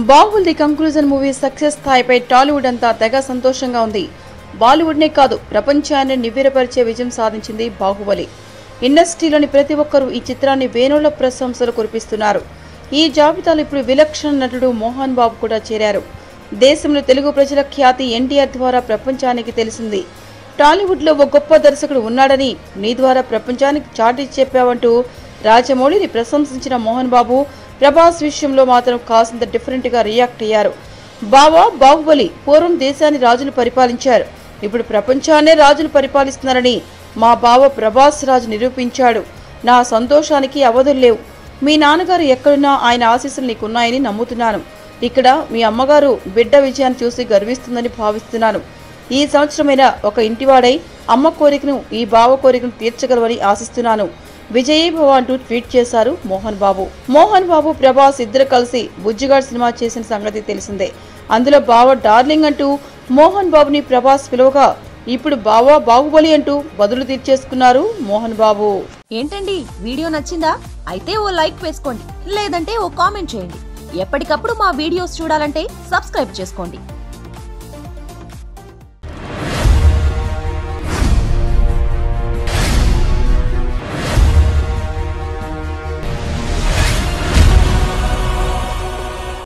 Baahubali conclusion movie success స్థాయిపై టాలీవుడ్ అంతా తెగ సంతోషంగా ఉంది. బాలీవుడ్నే కాదు ప్రపంచాన్ని నివ్వెరపరిచే విజయం సాధించింది బాహుబలి. ఇండస్ట్రీలోని ప్రతి ఒక్కరూ ఈ చిత్రాన్ని వేణుల ప్రశంసలు కురిపిస్తున్నారు. ఈ జాబితాలో ఇప్పుడు విలక్షణ నటుడు మోహన్ బాబు కూడా చేరారు. దేశంలో తెలుగు ప్రజల ఖ్యాతి ఎన్టీఆర్ ద్వారా ప్రపంచానికి తెలిసింది. టాలీవుడ్ లో ఒక గొప్ప దర్శకుడు ఉన్నాడని నీ ద్వారా ప్రపంచానికి చాటి చెప్పావంటూ రాజమౌళిని ప్రశంసించిన మోహన్ బాబు ప్రభాస్ విషయంలో మాత్రం కాసింత డిఫరెంట్ గా రియాక్ట్ అయ్యారు. బావా బాహుబలి పూర్వం దేశాన్ని రాజులు పరిపాలించారు, ఇప్పుడు ప్రపంచాన్నే రాజులు పరిపాలిస్తున్నారని మా బావ ప్రభాస్ రాజు నిరూపించాడు. నా సంతోషానికి అవధులు లేవు. మీ నాన్నగారు ఎక్కడున్నా ఆయన ఆశీస్సులు నీకున్నాయని నమ్ముతున్నాను. ఇక్కడ మీ అమ్మగారు బిడ్డ విజయాన్ని చూసి గర్విస్తుందని భావిస్తున్నాను. ఈ సంవత్సరమైన ఒక ఇంటివాడై అమ్మ కోరికను ఈ బావ కోరికను తీర్చగలవని ఆశిస్తున్నాను. విజయీభవ అంటూ ట్వీట్ చేశారు మోహన్ బాబు. మోహన్ బాబు ప్రభాస్ ఇద్దరు కలిసి బుజ్జిగాడ్ సినిమా చేసిన సంగతి తెలిసిందే. అందులో బావ డార్లింగ్ అంటూ మోహన్ బాబుని ప్రభాస్ పిలువగా ఇప్పుడు బావా బాహుబలి అంటూ బదులు తీర్చేసుకున్నారు మోహన్ బాబు. ఏంటండి వీడియో నచ్చిందా? అయితే ఓ లైక్ వేసుకోండి, లేదంటే ఓ కామెంట్ చేయండి. ఎప్పటికప్పుడు మా వీడియోస్ చూడాలంటే సబ్స్క్రైబ్ చేసుకోండి.